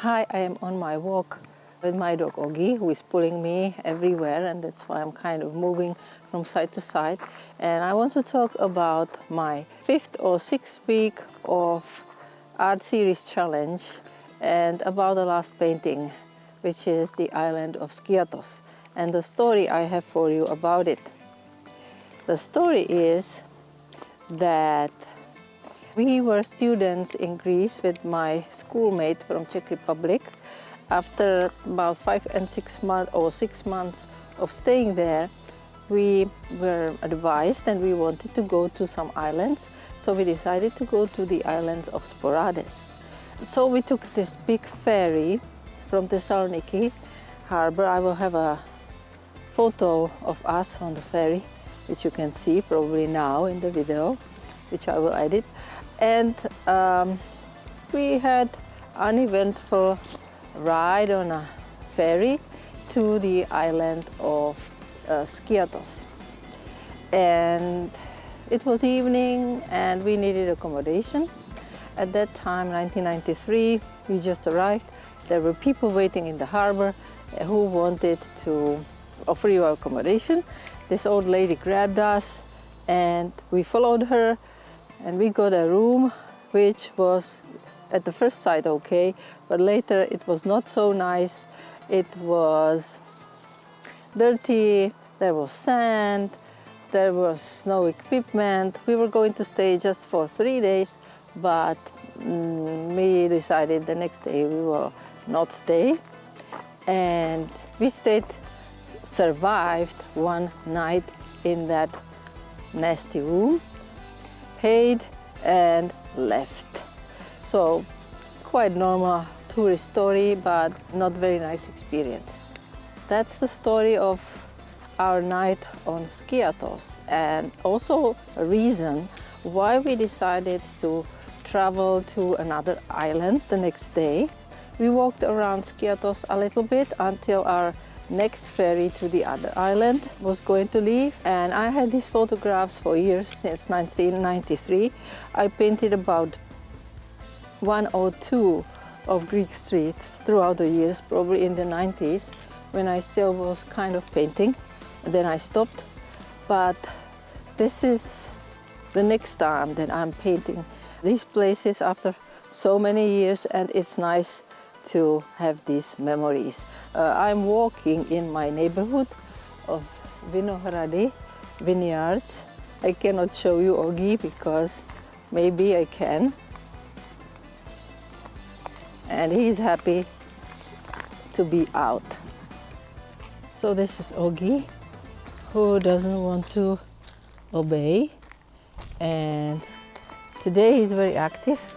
Hi, I am on my walk with my dog Ogi, who is pulling me everywhere, and that's why I'm kind of moving from side to side. And I want to talk about my 5th or 6th week of art series challenge and about the last painting, which is the island of Skiathos, and the story I have for you about it. The story is that we were students in Greece with my schoolmate from Czech Republic. After about 5 and 6 months or 6 months of staying there, we were advised and we wanted to go to some islands. So we decided to go to the islands of Sporades. So we took this big ferry from Thessaloniki harbor. I will have a photo of us on the ferry, which you can see probably now in the video, which I will edit. And we had an uneventful ride on a ferry to the island of Skiathos. And it was evening and we needed accommodation. At that time, 1993, we just arrived. There were people waiting in the harbor who wanted to offer you accommodation. This old lady grabbed us and we followed her. And we got a room which was at the first sight okay, but later it was not so nice. It was dirty, there was sand, there was no equipment. We were going to stay just for 3 days, but we decided the next day we will not stay. And we survived one night in that nasty room, paid and left. So quite normal tourist story, but not very nice experience. That's the story of our night on Skiathos, and also a reason why we decided to travel to another island the next day. We walked around Skiathos a little bit until our next ferry to the other island was going to leave, and I had these photographs for years, since 1993. I painted about 1 or 2 of Greek streets throughout the years, probably in the 90s, when I still was kind of painting. And then I stopped, but this is the next time that I'm painting these places after so many years, and it's nice to have these memories. I'm walking in my neighborhood of Vinohrady, vineyards. I cannot show you Ogi because maybe I can. And he's happy to be out. So this is Ogi, who doesn't want to obey. And today he's very active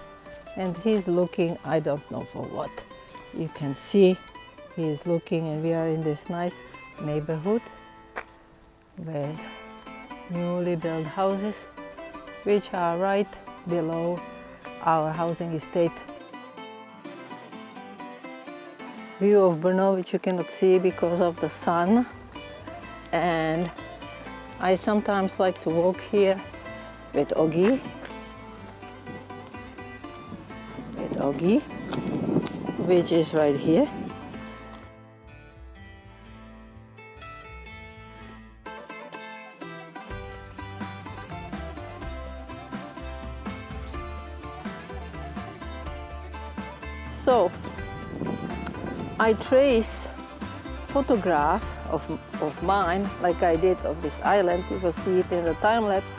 and he's looking, I don't know for what. You can see he is looking, and we are in this nice neighborhood with newly built houses, which are right below our housing estate. View of Brno, which you cannot see because of the sun. And I sometimes like to walk here with Ogi. Which is right here. So I trace photograph of mine, like I did of this island. You will see it in the time-lapse.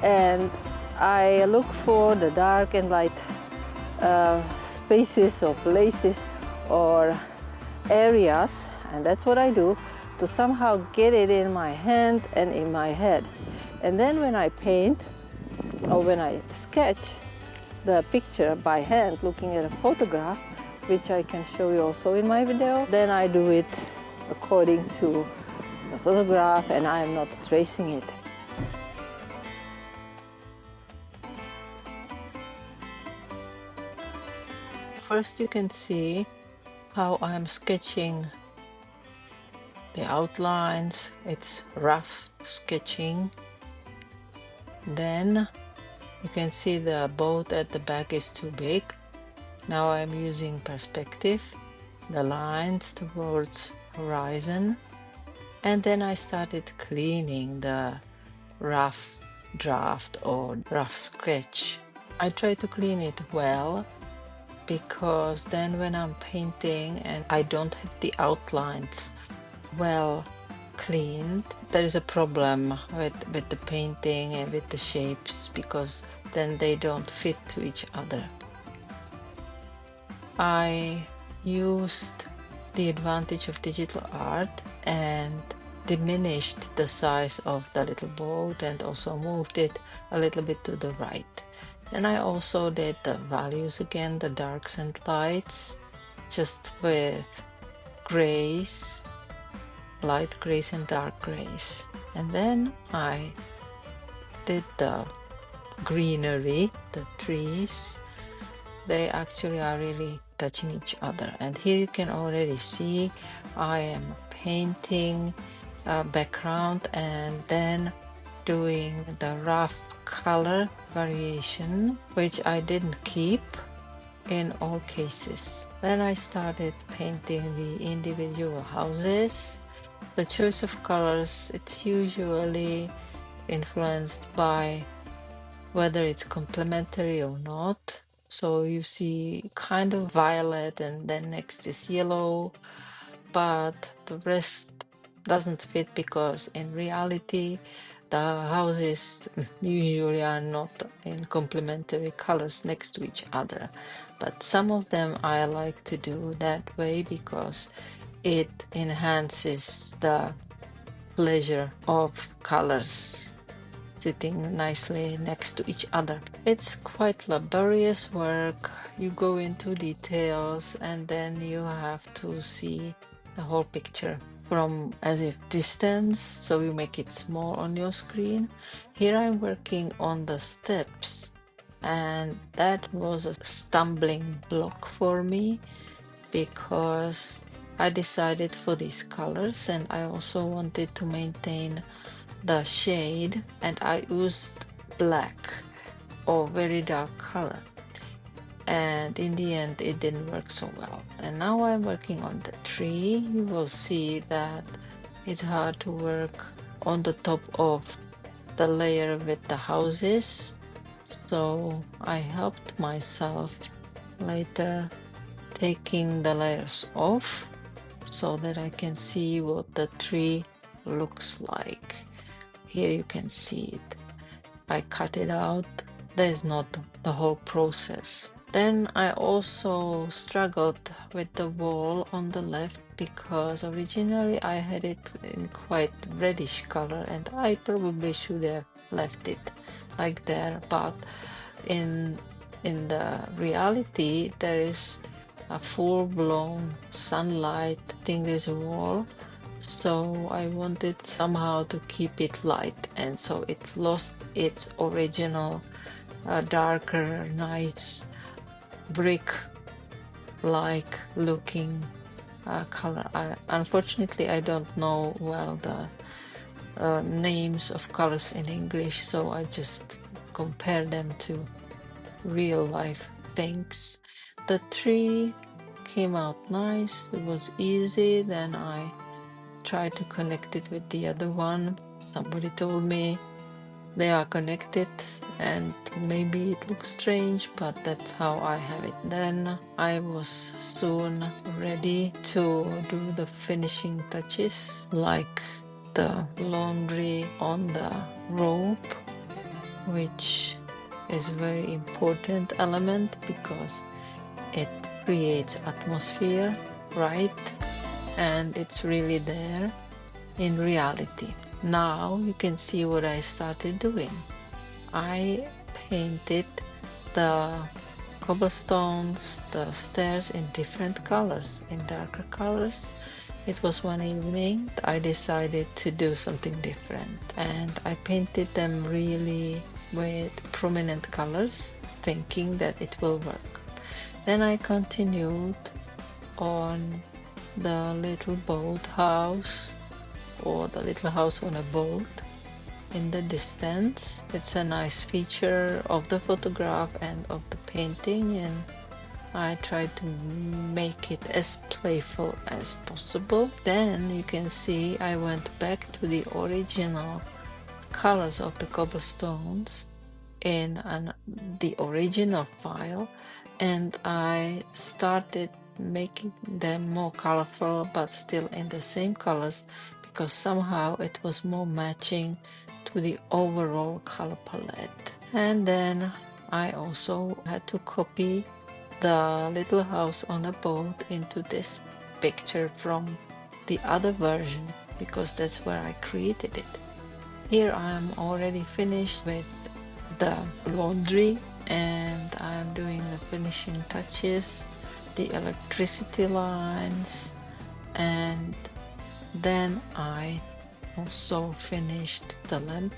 And I look for the dark and light spaces or places or areas, and that's what I do, to somehow get it in my hand and in my head. And then when I paint or when I sketch the picture by hand, looking at a photograph, which I can show you also in my video, then I do it according to the photograph and I am not tracing it. First you can see how I'm sketching the outlines. It's rough sketching. Then you can see the boat at the back is too big. Now I'm using perspective, the lines towards horizon, and then I started cleaning the rough draft or rough sketch. I try to clean it well because then when I'm painting and I don't have the outlines well cleaned, there is a problem with the painting and with the shapes because then they don't fit to each other. I used the advantage of digital art and diminished the size of the little boat and also moved it a little bit to the right. Then I also did the values again, the darks and lights, just with grays, light grays and dark grays. And then I did the greenery, the trees. They actually are really touching each other. And here you can already see I am painting a background and then doing the rough color variation, which I didn't keep in all cases. Then I started painting the individual houses. The choice of colors, it's usually influenced by whether it's complementary or not. So you see kind of violet and then next is yellow, but the rest doesn't fit because in reality the houses usually are not in complementary colors next to each other. But some of them I like to do that way because it enhances the pleasure of colors sitting nicely next to each other. It's quite laborious work. You go into details and then you have to see the whole picture from as if distance, so you make it small on your screen. Here I'm working on the steps, and that was a stumbling block for me because I decided for these colors and I also wanted to maintain the shade, and I used black or very dark color, and in the end it didn't work so well. And now I'm working on the tree. You will see that it's hard to work on the top of the layer with the houses, so I helped myself later taking the layers off so that I can see what the tree looks like. Here you can see it. I cut it out. There's not the whole process. Then I also struggled with the wall on the left because originally I had it in quite reddish color and I probably should have left it like there, but in the reality there is a full-blown sunlight hitting this wall. So I wanted somehow to keep it light, and so it lost its original darker, nice brick-like looking color. Unfortunately, I don't know well the names of colors in English, so I just compare them to real life things. The tree came out nice. It was easy. Then I try to connect it with the other one. Somebody told me they are connected and maybe it looks strange, but that's how I have it. Then I was soon ready to do the finishing touches, like the laundry on the rope, which is a very important element because it creates atmosphere, right? And it's really there in reality. Now you can see what I started doing. I painted the cobblestones, the stairs in different colors, in darker colors. It was one evening I decided to do something different, and I painted them really with prominent colors, thinking that it will work. Then I continued on the little boat house, or the little house on a boat in the distance. It's a nice feature of the photograph and of the painting, and I tried to make it as playful as possible. Then you can see I went back to the original colors of the cobblestones in the original file, and I started making them more colorful but still in the same colors, because somehow it was more matching to the overall color palette. And then I also had to copy the little house on a boat into this picture from the other version, because that's where I created it. Here I'm already finished with the laundry, and I'm doing the finishing touches, the electricity lines, and then I also finished the lamp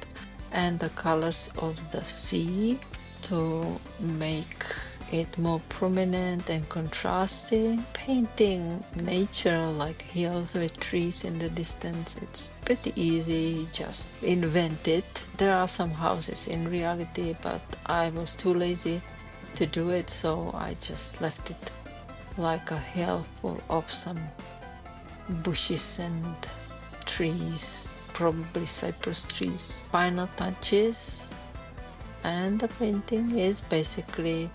and the colors of the sea to make it more prominent and contrasting. Painting nature like hills with trees in the distance, it's pretty easy, just invent it. There are some houses in reality, but I was too lazy to do it, so I just left it like a hill full of some bushes and trees, probably cypress trees. Final touches, and the painting is basically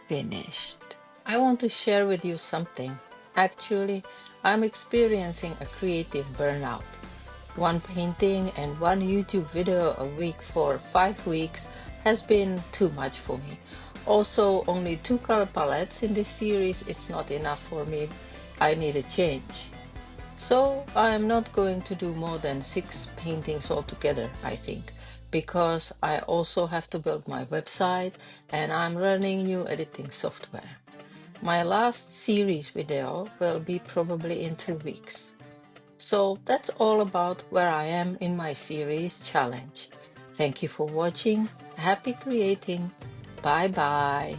finished. I want to share with you something. Actually, I'm experiencing a creative burnout. One painting and one YouTube video a week for 5 weeks has been too much for me. Also, only 2 color palettes in this series, it's not enough for me. I need a change. So I'm not going to do more than 6 paintings altogether, I think, because I also have to build my website and I'm learning new editing software. My last series video will be probably in 2 weeks. So that's all about where I am in my series challenge. Thank you for watching. Happy creating. Bye bye.